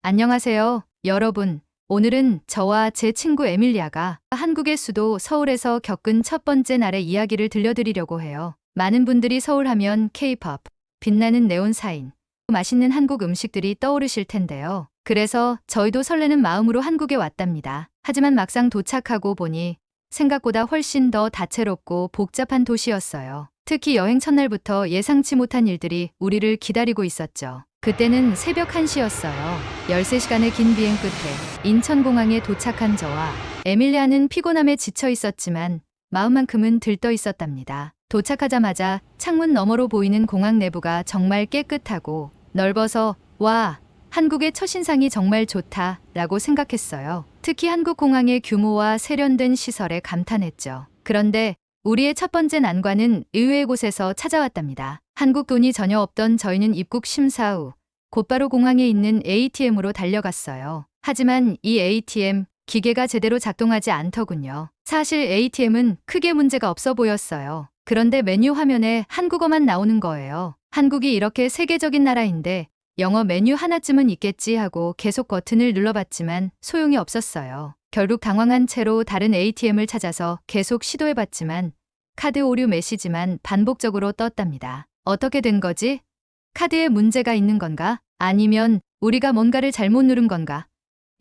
안녕하세요, 여러분. 오늘은 저와 제 친구 에밀리아가 한국의 수도 서울에서 겪은 첫 번째 날의 이야기를 들려드리려고 해요. 많은 분들이 서울 하면 K-pop, 빛나는 네온 사인, 맛있는 한국 음식들이 떠오르실 텐데요. 그래서 저희도 설레는 마음으로 한국에 왔답니다. 하지만 막상 도착하고 보니 생각보다 훨씬 더 다채롭고 복잡한 도시였어요. 특히 여행 첫날부터 예상치 못한 일들이 우리를 기다리고 있었죠. 그때는 새벽 1시였어요. 13시간의 긴 비행 끝에 인천공항에 도착한 저와 에밀리아는 피곤함에 지쳐 있었지만 마음만큼은 들떠 있었답니다. 도착하자마자 창문 너머로 보이는 공항 내부가 정말 깨끗하고 넓어서 와, 한국의 첫인상이 정말 좋다 라고 생각했어요. 특히 한국 공항의 규모와 세련된 시설에 감탄했죠. 그런데 우리의 첫 번째 난관은 의외의 곳에서 찾아왔답니다. 한국 돈이 전혀 없던 저희는 입국 심사 후 곧바로 공항에 있는 ATM으로 달려갔어요. 하지만 이 ATM 기계가 제대로 작동하지 않더군요. 사실 ATM은 크게 문제가 없어 보였어요. 그런데 메뉴 화면에 한국어만 나오는 거예요. 한국이 이렇게 세계적인 나라인데 영어 메뉴 하나쯤은 있겠지 하고 계속 버튼을 눌러봤지만 소용이 없었어요. 결국 당황한 채로 다른 ATM을 찾아서 계속 시도해봤지만 카드 오류 메시지만 반복적으로 떴답니다. 어떻게 된 거지? 카드에 문제가 있는 건가? 아니면 우리가 뭔가를 잘못 누른 건가?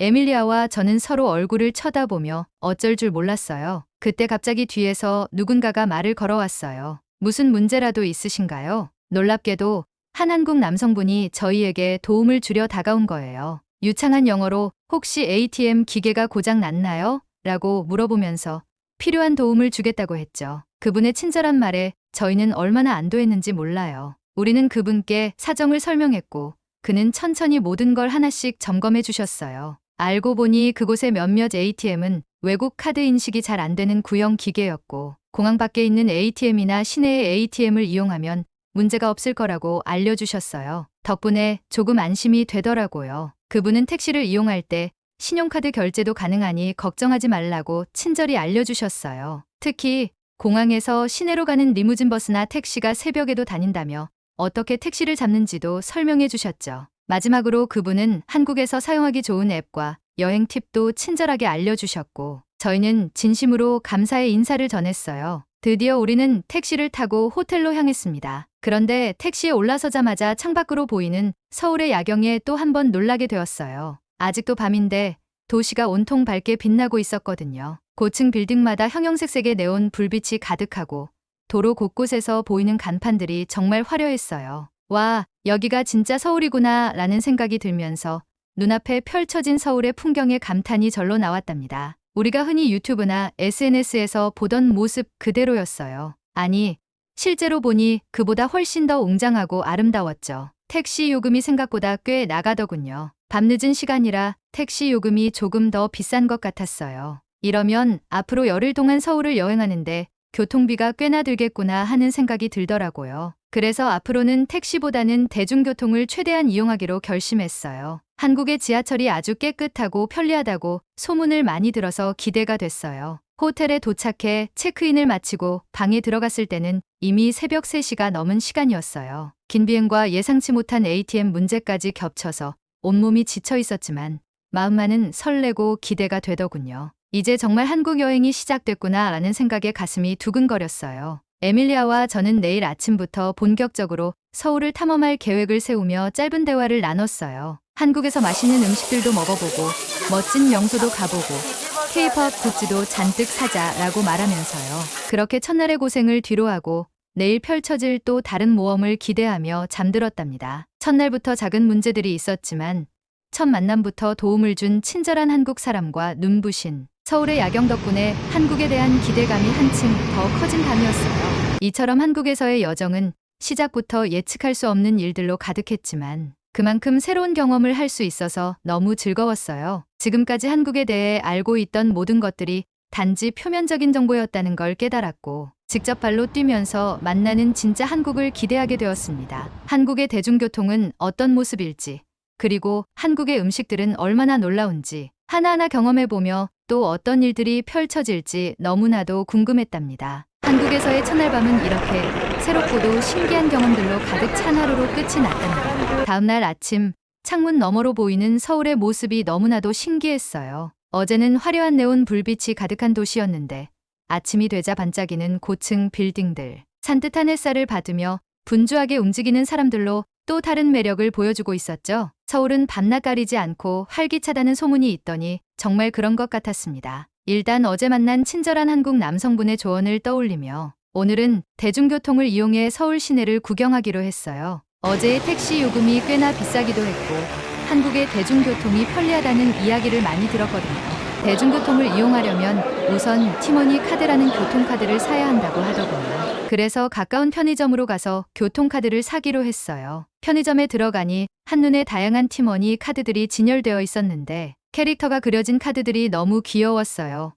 에밀리아와 저는 서로 얼굴을 쳐다보며 어쩔 줄 몰랐어요. 그때 갑자기 뒤에서 누군가가 말을 걸어왔어요. 무슨 문제라도 있으신가요? 놀랍게도 한 한국 남성분이 저희에게 도움을 주려 다가온 거예요. 유창한 영어로 혹시 ATM 기계가 고장 났나요? 라고 물어보면서 필요한 도움을 주겠다고 했죠. 그분의 친절한 말에 저희는 얼마나 안도했는지 몰라요. 우리는 그분께 사정을 설명했고 그는 천천히 모든 걸 하나씩 점검해 주셨어요. 알고 보니 그곳의 몇몇 ATM은 외국 카드 인식이 잘 안 되는 구형 기계였고 공항 밖에 있는 ATM이나 시내의 ATM을 이용하면 문제가 없을 거라고 알려주셨어요. 덕분에 조금 안심이 되더라고요. 그분은 택시를 이용할 때 신용카드 결제도 가능하니 걱정하지 말라고 친절히 알려주셨어요. 특히 공항에서 시내로 가는 리무진 버스나 택시가 새벽에도 다닌다며 어떻게 택시를 잡는지도 설명해 주셨죠. 마지막으로 그분은 한국에서 사용하기 좋은 앱과 여행 팁도 친절하게 알려주셨고 저희는 진심으로 감사의 인사를 전했어요. 드디어 우리는 택시를 타고 호텔로 향했습니다. 그런데 택시에 올라서자마자 창밖으로 보이는 서울의 야경에 또 한 번 놀라게 되었어요. 아직도 밤인데 도시가 온통 밝게 빛나고 있었거든요. 고층 빌딩마다 형형색색의 네온 불빛이 가득하고 도로 곳곳에서 보이는 간판들이 정말 화려했어요. 와, 여기가 진짜 서울이구나 라는 생각이 들면서 눈앞에 펼쳐진 서울의 풍경에 감탄이 절로 나왔답니다. 우리가 흔히 유튜브나 SNS에서 보던 모습 그대로였어요. 아니, 실제로 보니 그보다 훨씬 더 웅장하고 아름다웠죠. 택시 요금이 생각보다 꽤 나가더군요. 밤늦은 시간이라 택시 요금이 조금 더 비싼 것 같았어요. 이러면 앞으로 열흘 동안 서울을 여행하는데 교통비가 꽤나 들겠구나 하는 생각이 들더라고요. 그래서 앞으로는 택시보다는 대중교통을 최대한 이용하기로 결심했어요. 한국의 지하철이 아주 깨끗하고 편리하다고 소문을 많이 들어서 기대가 됐어요. 호텔에 도착해 체크인을 마치고 방에 들어갔을 때는 이미 새벽 3시가 넘은 시간이었어요. 긴 비행과 예상치 못한 ATM 문제까지 겹쳐서 온몸이 지쳐 있었지만 마음만은 설레고 기대가 되더군요. 이제 정말 한국 여행이 시작됐구나 라는 생각에 가슴이 두근거렸어요. 에밀리아와 저는 내일 아침부터 본격적으로 서울을 탐험할 계획을 세우며 짧은 대화를 나눴어요. 한국에서 맛있는 음식들도 먹어보고 멋진 명소도 가보고 K-pop 굿즈도 잔뜩 사자라고 말하면서요. 그렇게 첫날의 고생을 뒤로하고 내일 펼쳐질 또 다른 모험을 기대하며 잠들었답니다. 첫날부터 작은 문제들이 있었지만 첫 만남부터 도움을 준 친절한 한국 사람과 눈부신 서울의 야경 덕분에 한국에 대한 기대감이 한층 더 커진 밤이었어요. 이처럼 한국에서의 여정은 시작부터 예측할 수 없는 일들로 가득했지만 그만큼 새로운 경험을 할 수 있어서 너무 즐거웠어요. 지금까지 한국에 대해 알고 있던 모든 것들이 단지 표면적인 정보였다는 걸 깨달았고 직접 발로 뛰면서 만나는 진짜 한국을 기대하게 되었습니다. 한국의 대중교통은 어떤 모습일지 그리고 한국의 음식들은 얼마나 놀라운지 하나하나 경험해보며 또 어떤 일들이 펼쳐질지 너무나도 궁금했답니다. 한국에서의 첫날 밤은 이렇게 새롭고도 신기한 경험들로 가득 찬 하루로 끝이 났답니다. 다음날 아침 창문 너머로 보이는 서울의 모습이 너무나도 신기했어요. 어제는 화려한 네온 불빛이 가득한 도시였는데 아침이 되자 반짝이는 고층 빌딩들, 산뜻한 햇살을 받으며 분주하게 움직이는 사람들로 또 다른 매력을 보여주고 있었죠. 서울은 밤낮 가리지 않고 활기차다는 소문이 있더니 정말 그런 것 같았습니다. 일단 어제 만난 친절한 한국 남성분의 조언을 떠올리며 오늘은 대중교통을 이용해 서울 시내를 구경하기로 했어요. 어제의 택시 요금이 꽤나 비싸기도 했고 한국의 대중교통이 편리하다는 이야기를 많이 들었거든요. 대중교통을 이용하려면 우선 티머니 카드라는 교통카드를 사야 한다고 하더군요. 그래서 가까운 편의점으로 가서 교통카드를 사기로 했어요. 편의점에 들어가니 한눈에 다양한 티머니 카드들이 진열되어 있었는데 캐릭터가 그려진 카드들이 너무 귀여웠어요.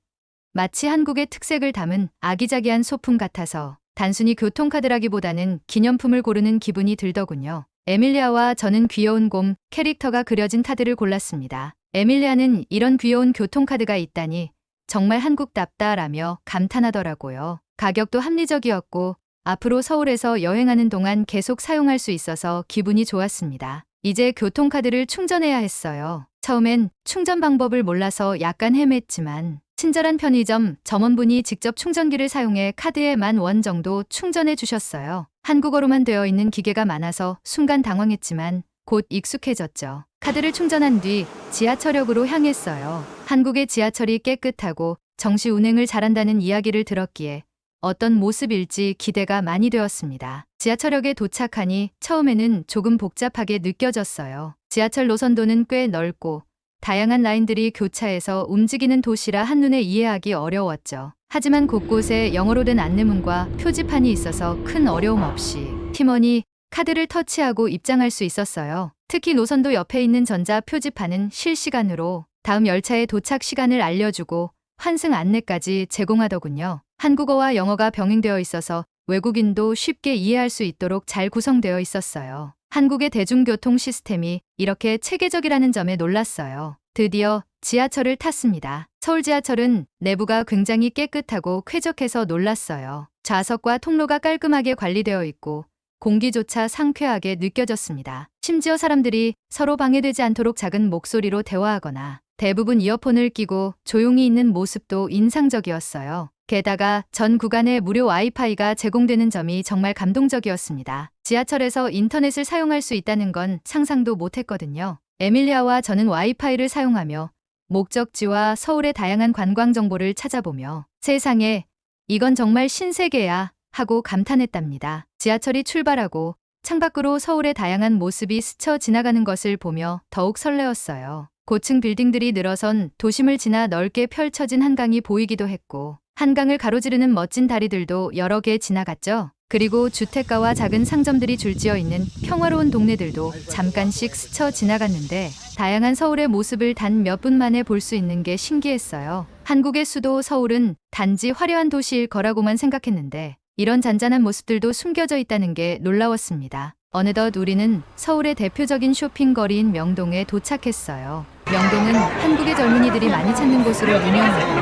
마치 한국의 특색을 담은 아기자기한 소품 같아서 단순히 교통카드라기보다는 기념품을 고르는 기분이 들더군요. 에밀리아와 저는 귀여운 곰 캐릭터가 그려진 카드를 골랐습니다. 에밀리아는 이런 귀여운 교통카드가 있다니 정말 한국답다라며 감탄하더라고요. 가격도 합리적이었고 앞으로 서울에서 여행하는 동안 계속 사용할 수 있어서 기분이 좋았습니다. 이제 교통카드를 충전해야 했어요. 처음엔 충전 방법을 몰라서 약간 헤맸지만 친절한 편의점 점원분이 직접 충전기를 사용해 카드에 10,000원 정도 충전해 주셨어요. 한국어로만 되어 있는 기계가 많아서 순간 당황했지만 곧 익숙해졌죠. 카드를 충전한 뒤 지하철역으로 향했어요. 한국의 지하철이 깨끗하고 정시 운행을 잘한다는 이야기를 들었기에 어떤 모습일지 기대가 많이 되었습니다. 지하철역에 도착하니 처음에는 조금 복잡하게 느껴졌어요. 지하철 노선도는 꽤 넓고 다양한 라인들이 교차해서 움직이는 도시라 한눈에 이해하기 어려웠죠. 하지만 곳곳에 영어로 된 안내문과 표지판이 있어서 큰 어려움 없이 티머니 카드를 터치하고 입장할 수 있었어요. 특히 노선도 옆에 있는 전자 표지판은 실시간으로 다음 열차의 도착 시간을 알려주고 환승 안내까지 제공하더군요. 한국어와 영어가 병행되어 있어서 외국인도 쉽게 이해할 수 있도록 잘 구성되어 있었어요. 한국의 대중교통 시스템이 이렇게 체계적이라는 점에 놀랐어요. 드디어 지하철을 탔습니다. 서울 지하철은 내부가 굉장히 깨끗하고 쾌적해서 놀랐어요. 좌석과 통로가 깔끔하게 관리되어 있고 공기조차 상쾌하게 느껴졌습니다. 심지어 사람들이 서로 방해되지 않도록 작은 목소리로 대화하거나 대부분 이어폰을 끼고 조용히 있는 모습도 인상적이었어요. 게다가 전 구간에 무료 와이파이가 제공되는 점이 정말 감동적이었습니다. 지하철에서 인터넷을 사용할 수 있다는 건 상상도 못했거든요. 에밀리아와 저는 와이파이를 사용하며 목적지와 서울의 다양한 관광 정보를 찾아보며 세상에 이건 정말 신세계야 하고 감탄했답니다. 지하철이 출발하고 창밖으로 서울의 다양한 모습이 스쳐 지나가는 것을 보며 더욱 설레었어요. 고층 빌딩들이 늘어선 도심을 지나 넓게 펼쳐진 한강이 보이기도 했고 한강을 가로지르는 멋진 다리들도 여러 개 지나갔죠. 그리고 주택가와 작은 상점들이 줄지어 있는 평화로운 동네들도 잠깐씩 스쳐 지나갔는데 다양한 서울의 모습을 단 몇 분 만에 볼 수 있는 게 신기했어요. 한국의 수도 서울은 단지 화려한 도시일 거라고만 생각했는데 이런 잔잔한 모습들도 숨겨져 있다는 게 놀라웠습니다. 어느덧 우리는 서울의 대표적인 쇼핑거리인 명동에 도착했어요. 명동은 한국의 젊은이들이 많이 찾는 곳으로 유명하고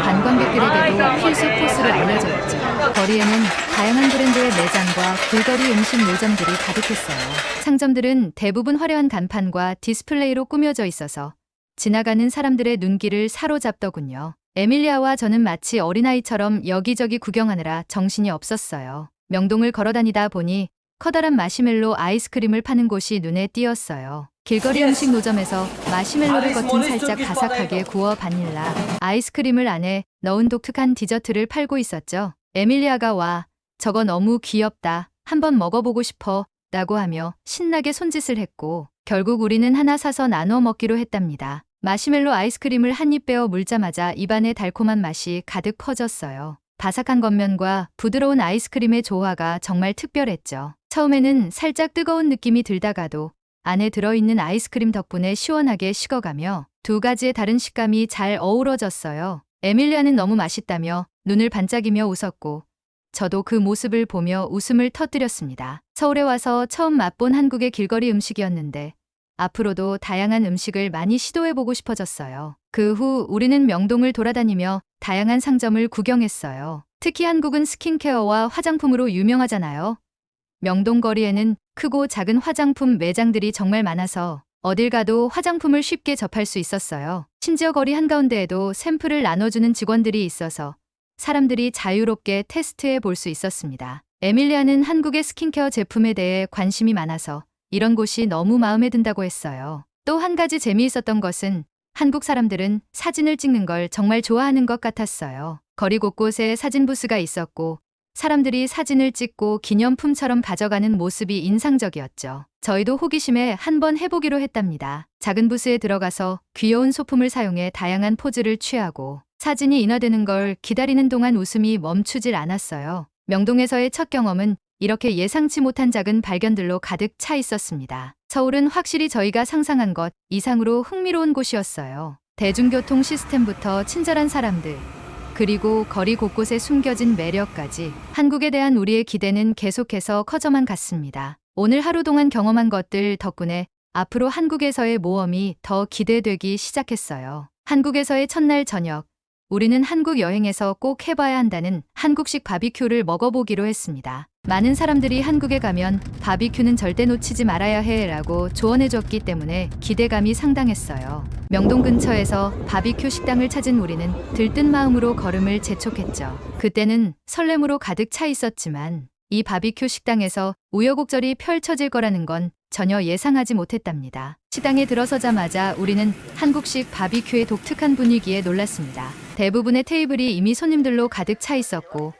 관광객들에게도 필수 코스로 알려져 있죠. 거리에는 다양한 브랜드의 매장과 길거리 음식 노점들이 가득했어요. 상점들은 대부분 화려한 간판과 디스플레이로 꾸며져 있어서 지나가는 사람들의 눈길을 사로잡더군요. 에밀리아와 저는 마치 어린아이처럼 여기저기 구경하느라 정신이 없었어요. 명동을 걸어다니다 보니 커다란 마시멜로 아이스크림을 파는 곳이 눈에 띄었어요. 길거리 음식 노점에서 마시멜로를 겉은 살짝 바삭하게 구워 바닐라 아이스크림을 안에 넣은 독특한 디저트를 팔고 있었죠. 에밀리아가 와 저거 너무 귀엽다. 한번 먹어보고 싶어 라고 하며 신나게 손짓을 했고 결국 우리는 하나 사서 나눠 먹기로 했답니다. 마시멜로 아이스크림을 한 입 베어 물자마자 입안에 달콤한 맛이 가득 퍼졌어요. 바삭한 겉면과 부드러운 아이스크림의 조화가 정말 특별했죠. 처음에는 살짝 뜨거운 느낌이 들다가도 안에 들어있는 아이스크림 덕분에 시원하게 식어가며 두 가지의 다른 식감이 잘 어우러졌어요. 에밀리아는 너무 맛있다며 눈을 반짝이며 웃었고 저도 그 모습을 보며 웃음을 터뜨렸습니다. 서울에 와서 처음 맛본 한국의 길거리 음식이었는데 앞으로도 다양한 음식을 많이 시도해보고 싶어졌어요. 그 후 우리는 명동을 돌아다니며 다양한 상점을 구경했어요. 특히 한국은 스킨케어와 화장품으로 유명하잖아요. 명동 거리에는 크고 작은 화장품 매장들이 정말 많아서 어딜 가도 화장품을 쉽게 접할 수 있었어요. 심지어 거리 한가운데에도 샘플을 나눠주는 직원들이 있어서 사람들이 자유롭게 테스트해 볼 수 있었습니다. 에밀리아는 한국의 스킨케어 제품에 대해 관심이 많아서 이런 곳이 너무 마음에 든다고 했어요. 또 한 가지 재미있었던 것은 한국 사람들은 사진을 찍는 걸 정말 좋아하는 것 같았어요. 거리 곳곳에 사진 부스가 있었고 사람들이 사진을 찍고 기념품처럼 가져가는 모습이 인상적이었죠. 저희도 호기심에 한번 해보기로 했답니다. 작은 부스에 들어가서 귀여운 소품을 사용해 다양한 포즈를 취하고 사진이 인화되는 걸 기다리는 동안 웃음이 멈추질 않았어요. 명동에서의 첫 경험은 이렇게 예상치 못한 작은 발견들로 가득 차 있었습니다. 서울은 확실히 저희가 상상한 것 이상으로 흥미로운 곳이었어요. 대중교통 시스템부터 친절한 사람들, 그리고 거리 곳곳에 숨겨진 매력까지 한국에 대한 우리의 기대는 계속해서 커져만 갔습니다. 오늘 하루 동안 경험한 것들 덕분에 앞으로 한국에서의 모험이 더 기대되기 시작했어요. 한국에서의 첫날 저녁, 우리는 한국 여행에서 꼭 해봐야 한다는 한국식 바비큐를 먹어보기로 했습니다. 많은 사람들이 한국에 가면 바비큐는 절대 놓치지 말아야 해라고 조언해줬기 때문에 기대감이 상당했어요. 명동 근처에서 바비큐 식당을 찾은 우리는 들뜬 마음으로 걸음을 재촉했죠. 그때는 설렘으로 가득 차 있었지만 이 바비큐 식당에서 우여곡절이 펼쳐질 거라는 건 전혀 예상하지 못했답니다. 식당에 들어서자마자 우리는 한국식 바비큐의 독특한 분위기에 놀랐습니다. 대부분의 테이블이 이미 손님들로 가득 차 있었고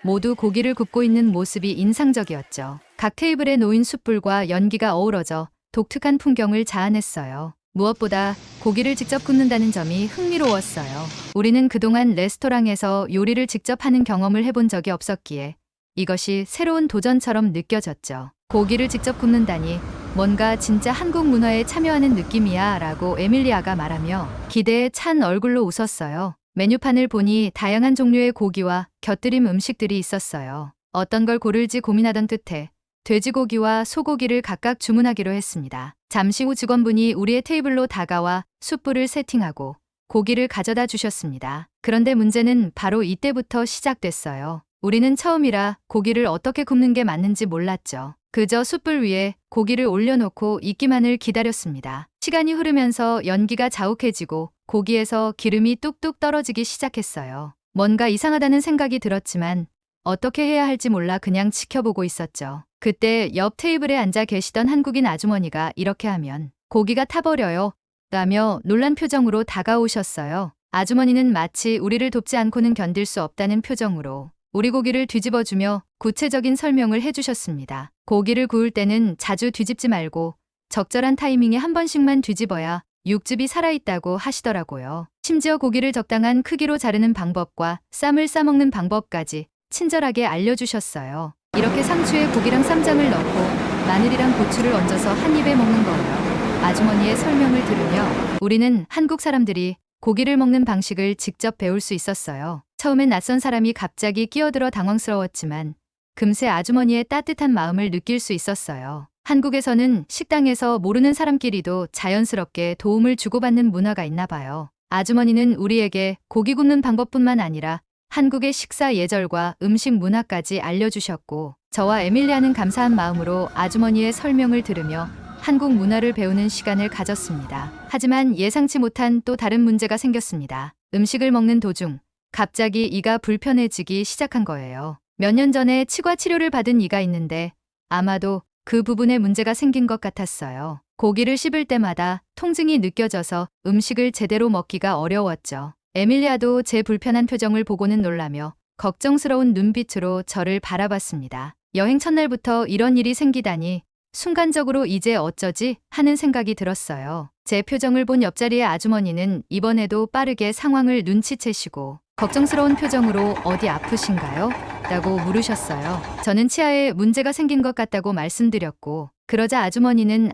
모두 고기를 굽고 있는 모습이 인상적이었죠. 각 테이블에 놓인 숯불과 연기가 어우러져 독특한 풍경을 자아냈어요. 무엇보다 고기를 직접 굽는다는 점이 흥미로웠어요. 우리는 그동안 레스토랑에서 요리를 직접 하는 경험을 해본 적이 없었기에 이것이 새로운 도전처럼 느껴졌죠. 고기를 직접 굽는다니 뭔가 진짜 한국 문화에 참여하는 느낌이야 라고 에밀리아가 말하며 기대에 찬 얼굴로 웃었어요. 메뉴판을 보니 다양한 종류의 고기와 곁들임 음식들이 있었어요. 어떤 걸 고를지 고민하던 끝에 돼지고기와 소고기를 각각 주문하기로 했습니다. 잠시 후 직원분이 우리의 테이블로 다가와 숯불을 세팅하고 고기를 가져다 주셨습니다. 그런데 문제는 바로 이때부터 시작됐어요. 우리는 처음이라 고기를 어떻게 굽는 게 맞는지 몰랐죠. 그저 숯불 위에 고기를 올려놓고 익기만을 기다렸습니다. 시간이 흐르면서 연기가 자욱해지고 고기에서 기름이 뚝뚝 떨어지기 시작했어요. 뭔가 이상하다는 생각이 들었지만 어떻게 해야 할지 몰라 그냥 지켜보고 있었죠. 그때 옆 테이블에 앉아 계시던 한국인 아주머니가 이렇게 하면 고기가 타버려요 라며 놀란 표정으로 다가오셨어요. 아주머니는 마치 우리를 돕지 않고는 견딜 수 없다는 표정으로 우리 고기를 뒤집어주며 구체적인 설명을 해주셨습니다. 고기를 구울 때는 자주 뒤집지 말고 적절한 타이밍에 한 번씩만 뒤집어야 육즙이 살아있다고 하시더라고요. 심지어 고기를 적당한 크기로 자르는 방법과 쌈을 싸먹는 방법까지 친절하게 알려주셨어요. 이렇게 상추에 고기랑 쌈장을 넣고 마늘이랑 고추를 얹어서 한 입에 먹는 거예요. 아주머니의 설명을 들으며 우리는 한국 사람들이 고기를 먹는 방식을 직접 배울 수 있었어요. 처음엔 낯선 사람이 갑자기 끼어들어 당황스러웠지만 금세 아주머니의 따뜻한 마음을 느낄 수 있었어요. 한국에서는 식당에서 모르는 사람끼리도 자연스럽게 도움을 주고받는 문화가 있나 봐요. 아주머니는 우리에게 고기 굽는 방법뿐만 아니라 한국의 식사 예절과 음식 문화까지 알려주셨고 저와 에밀리아는 감사한 마음으로 아주머니의 설명을 들으며 한국 문화를 배우는 시간을 가졌습니다. 하지만 예상치 못한 또 다른 문제가 생겼습니다. 음식을 먹는 도중 갑자기 이가 불편해지기 시작한 거예요. 몇 년 전에 치과 치료를 받은 이가 있는데 아마도 그 부분에 문제가 생긴 것 같았어요. 고기를 씹을 때마다 통증이 느껴져서 음식을 제대로 먹기가 어려웠죠. 에밀리아도 제 불편한 표정을 보고는 놀라며 걱정스러운 눈빛으로 저를 바라봤습니다. 여행 첫날부터 이런 일이 생기다니 순간적으로 이제 어쩌지 하는 생각이 들었어요. 제 표정을 본 옆자리의 아주머니는 이번에도 빠르게 상황을 눈치채시고 걱정스러운 표정으로 어디 아프신가요? 라고 물으셨어요. 저는 치아에 문제가 생긴 것 같다고 말씀드렸고 그러자 아주머니는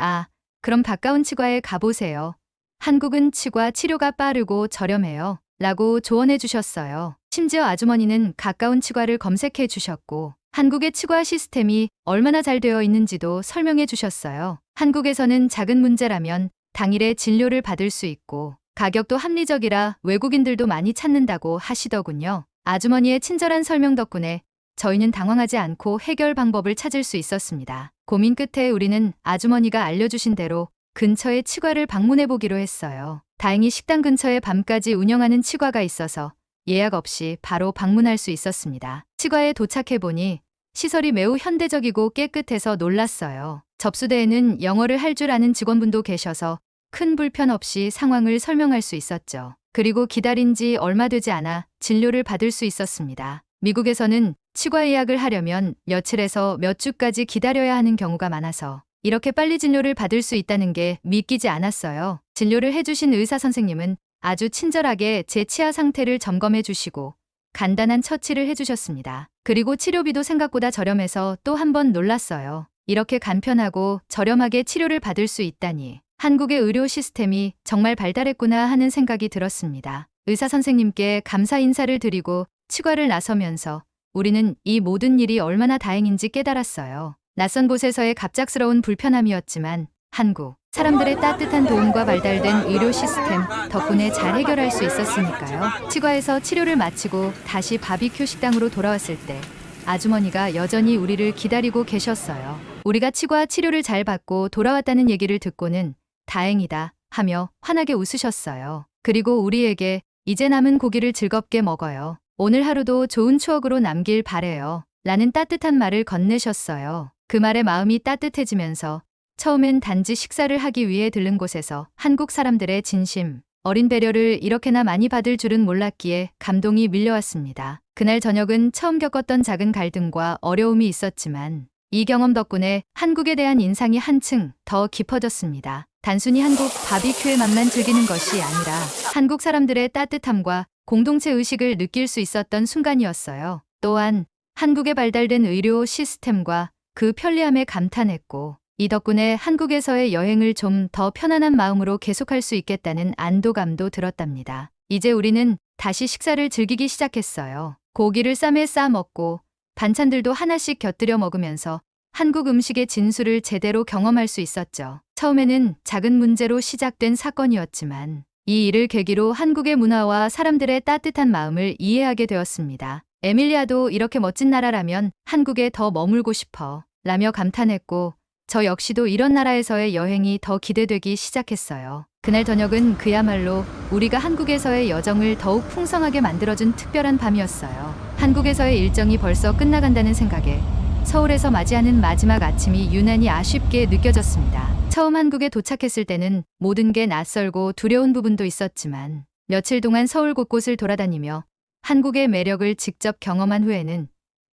그럼 가까운 치과에 가보세요. 한국은 치과 치료가 빠르고 저렴해요. 라고 조언해 주셨어요. 심지어 아주머니는 가까운 치과를 검색해 주셨고 한국의 치과 시스템이 얼마나 잘 되어 있는지도 설명해 주셨어요. 한국에서는 작은 문제라면 당일에 진료를 받을 수 있고 가격도 합리적이라 외국인들도 많이 찾는다고 하시더군요. 아주머니의 친절한 설명 덕분에 저희는 당황하지 않고 해결 방법을 찾을 수 있었습니다. 고민 끝에 우리는 아주머니가 알려주신 대로 근처의 치과를 방문해 보기로 했어요. 다행히 식당 근처에 밤까지 운영하는 치과가 있어서 예약 없이 바로 방문할 수 있었습니다. 치과에 도착해 보니 시설이 매우 현대적이고 깨끗해서 놀랐어요. 접수대에는 영어를 할 줄 아는 직원분도 계셔서 큰 불편 없이 상황을 설명할 수 있었죠. 그리고 기다린 지 얼마 되지 않아 진료를 받을 수 있었습니다. 미국에서는 치과 예약을 하려면 며칠에서 몇 주까지 기다려야 하는 경우가 많아서 이렇게 빨리 진료를 받을 수 있다는 게 믿기지 않았어요. 진료를 해주신 의사 선생님은 아주 친절하게 제 치아 상태를 점검해 주시고 간단한 처치를 해주셨습니다. 그리고 치료비도 생각보다 저렴해서 또 한 번 놀랐어요. 이렇게 간편하고 저렴하게 치료를 받을 수 있다니 한국의 의료 시스템이 정말 발달했구나 하는 생각이 들었습니다. 의사 선생님께 감사 인사를 드리고 치과를 나서면서 우리는 이 모든 일이 얼마나 다행인지 깨달았어요. 낯선 곳에서의 갑작스러운 불편함이었지만 한국 사람들의 따뜻한 도움과 발달된 의료 시스템 덕분에 잘 해결할 수 있었으니까요. 치과에서 치료를 마치고 다시 바비큐 식당으로 돌아왔을 때 아주머니가 여전히 우리를 기다리고 계셨어요. 우리가 치과 치료를 잘 받고 돌아왔다는 얘기를 듣고는 다행이다 하며 환하게 웃으셨어요. 그리고 우리에게 이제 남은 고기를 즐겁게 먹어요. 오늘 하루도 좋은 추억으로 남길 바래요. 라는 따뜻한 말을 건네셨어요. 그 말에 마음이 따뜻해지면서 처음엔 단지 식사를 하기 위해 들른 곳에서 한국 사람들의 진심, 어린 배려를 이렇게나 많이 받을 줄은 몰랐기에 감동이 밀려왔습니다. 그날 저녁은 처음 겪었던 작은 갈등과 어려움이 있었지만 이 경험 덕분에 한국에 대한 인상이 한층 더 깊어졌습니다. 단순히 한국 바비큐의 맛만 즐기는 것이 아니라 한국 사람들의 따뜻함과 공동체 의식을 느낄 수 있었던 순간이었어요. 또한 한국의 발달된 의료 시스템과 그 편리함에 감탄했고 이 덕분에 한국에서의 여행을 좀 더 편안한 마음으로 계속할 수 있겠다는 안도감도 들었답니다. 이제 우리는 다시 식사를 즐기기 시작했어요. 고기를 쌈에 싸 먹고 반찬들도 하나씩 곁들여 먹으면서 한국 음식의 진수를 제대로 경험할 수 있었죠. 처음에는 작은 문제로 시작된 사건이었지만 이 일을 계기로 한국의 문화와 사람들의 따뜻한 마음을 이해하게 되었습니다. 에밀리아도 이렇게 멋진 나라라면 한국에 더 머물고 싶어 라며 감탄했고 저 역시도 이런 나라에서의 여행이 더 기대되기 시작했어요. 그날 저녁은 그야말로 우리가 한국에서의 여정을 더욱 풍성하게 만들어준 특별한 밤이었어요. 한국에서의 일정이 벌써 끝나간다는 생각에 서울에서 맞이하는 마지막 아침이 유난히 아쉽게 느껴졌습니다. 처음 한국에 도착했을 때는 모든 게 낯설고 두려운 부분도 있었지만 며칠 동안 서울 곳곳을 돌아다니며 한국의 매력을 직접 경험한 후에는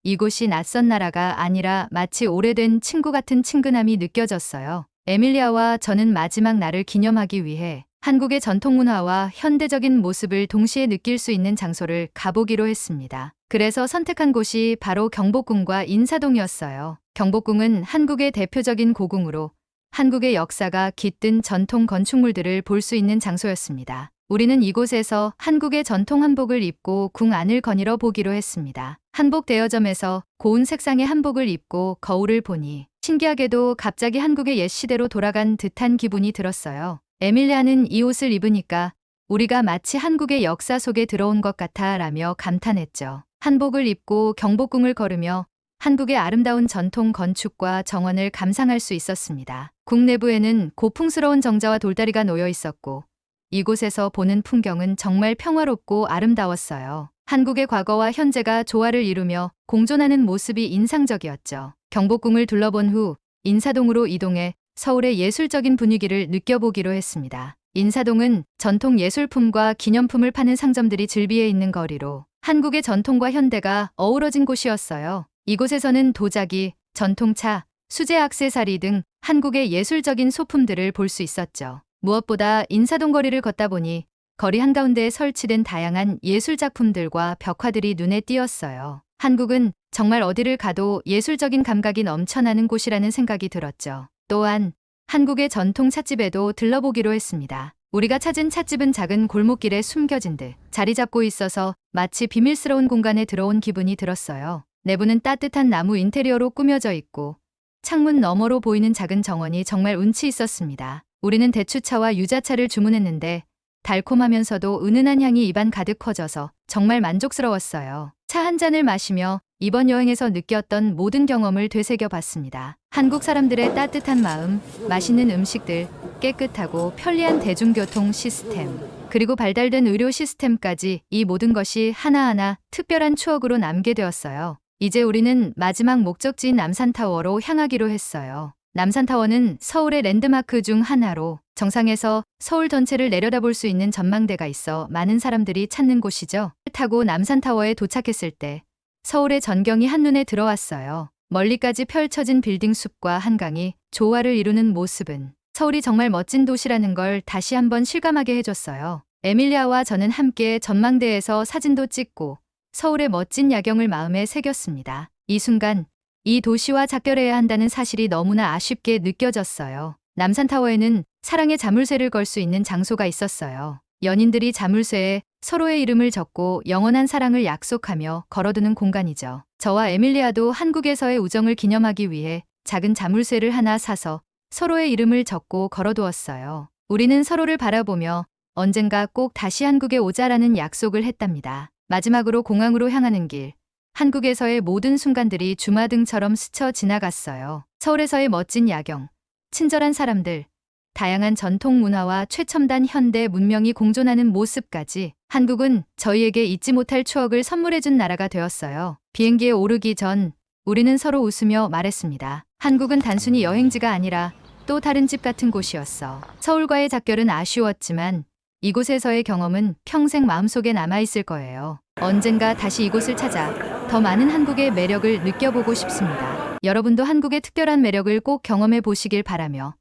이곳이 낯선 나라가 아니라 마치 오래된 친구 같은 친근함이 느껴졌어요. 에밀리아와 저는 마지막 날을 기념하기 위해 한국의 전통 문화와 현대적인 모습을 동시에 느낄 수 있는 장소를 가보기로 했습니다. 그래서 선택한 곳이 바로 경복궁과 인사동이었어요. 경복궁은 한국의 대표적인 고궁으로 한국의 역사가 깃든 전통 건축물들을 볼 수 있는 장소였습니다. 우리는 이곳에서 한국의 전통 한복을 입고 궁 안을 거닐어 보기로 했습니다. 한복 대여점에서 고운 색상의 한복을 입고 거울을 보니 신기하게도 갑자기 한국의 옛 시대로 돌아간 듯한 기분이 들었어요. 에밀리아는 이 옷을 입으니까 우리가 마치 한국의 역사 속에 들어온 것 같아 라며 감탄했죠. 한복을 입고 경복궁을 걸으며 한국의 아름다운 전통 건축과 정원을 감상할 수 있었습니다. 궁 내부에는 고풍스러운 정자와 돌다리가 놓여 있었고 이곳에서 보는 풍경은 정말 평화롭고 아름다웠어요. 한국의 과거와 현재가 조화를 이루며 공존하는 모습이 인상적이었죠. 경복궁을 둘러본 후 인사동으로 이동해 서울의 예술적인 분위기를 느껴보기로 했습니다. 인사동은 전통 예술품과 기념품을 파는 상점들이 즐비해 있는 거리로 한국의 전통과 현대가 어우러진 곳이었어요. 이곳에서는 도자기, 전통차, 수제 액세서리 등 한국의 예술적인 소품들을 볼 수 있었죠. 무엇보다 인사동 거리를 걷다 보니 거리 한가운데에 설치된 다양한 예술작품들과 벽화들이 눈에 띄었어요. 한국은 정말 어디를 가도 예술적인 감각이 넘쳐나는 곳이라는 생각이 들었죠. 또한 한국의 전통 찻집에도 들러보기로 했습니다. 우리가 찾은 찻집은 작은 골목길에 숨겨진 듯 자리 잡고 있어서 마치 비밀스러운 공간에 들어온 기분이 들었어요. 내부는 따뜻한 나무 인테리어로 꾸며져 있고 창문 너머로 보이는 작은 정원이 정말 운치 있었습니다. 우리는 대추차와 유자차를 주문했는데 달콤하면서도 은은한 향이 입안 가득 퍼져서 정말 만족스러웠어요. 차 한 잔을 마시며 이번 여행에서 느꼈던 모든 경험을 되새겨 봤습니다. 한국 사람들의 따뜻한 마음, 맛있는 음식들, 깨끗하고 편리한 대중교통 시스템, 그리고 발달된 의료 시스템까지 이 모든 것이 하나하나 특별한 추억으로 남게 되었어요. 이제 우리는 마지막 목적지인 남산타워로 향하기로 했어요. 남산타워는 서울의 랜드마크 중 하나로 정상에서 서울 전체를 내려다볼 수 있는 전망대가 있어 많은 사람들이 찾는 곳이죠. 타고 남산타워에 도착했을 때 서울의 전경이 한눈에 들어왔어요. 멀리까지 펼쳐진 빌딩 숲과 한강이 조화를 이루는 모습은 서울이 정말 멋진 도시라는 걸 다시 한번 실감하게 해줬어요. 에밀리아와 저는 함께 전망대에서 사진도 찍고 서울의 멋진 야경을 마음에 새겼습니다. 이 순간 이 도시와 작별해야 한다는 사실이 너무나 아쉽게 느껴졌어요. 남산타워에는 사랑의 자물쇠를 걸 수 있는 장소가 있었어요. 연인들이 자물쇠에 서로의 이름을 적고 영원한 사랑을 약속하며 걸어두는 공간이죠. 저와 에밀리아도 한국에서의 우정을 기념하기 위해 작은 자물쇠를 하나 사서 서로의 이름을 적고 걸어두었어요. 우리는 서로를 바라보며 언젠가 꼭 다시 한국에 오자라는 약속을 했답니다. 마지막으로 공항으로 향하는 길, 한국에서의 모든 순간들이 주마등처럼 스쳐 지나갔어요. 서울에서의 멋진 야경, 친절한 사람들, 다양한 전통 문화와 최첨단 현대 문명이 공존하는 모습까지 한국은 저희에게 잊지 못할 추억을 선물해준 나라가 되었어요. 비행기에 오르기 전 우리는 서로 웃으며 말했습니다. 한국은 단순히 여행지가 아니라 또 다른 집 같은 곳이었어. 서울과의 작별은 아쉬웠지만 이곳에서의 경험은 평생 마음속에 남아있을 거예요. 언젠가 다시 이곳을 찾아 더 많은 한국의 매력을 느껴보고 싶습니다. 여러분도 한국의 특별한 매력을 꼭 경험해 보시길 바라며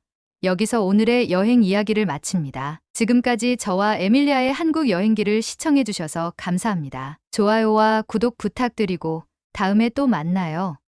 여기서 오늘의 여행 이야기를 마칩니다. 지금까지 저와 에밀리아의 한국 여행기를 시청해 주셔서 감사합니다. 좋아요와 구독 부탁드리고 다음에 또 만나요.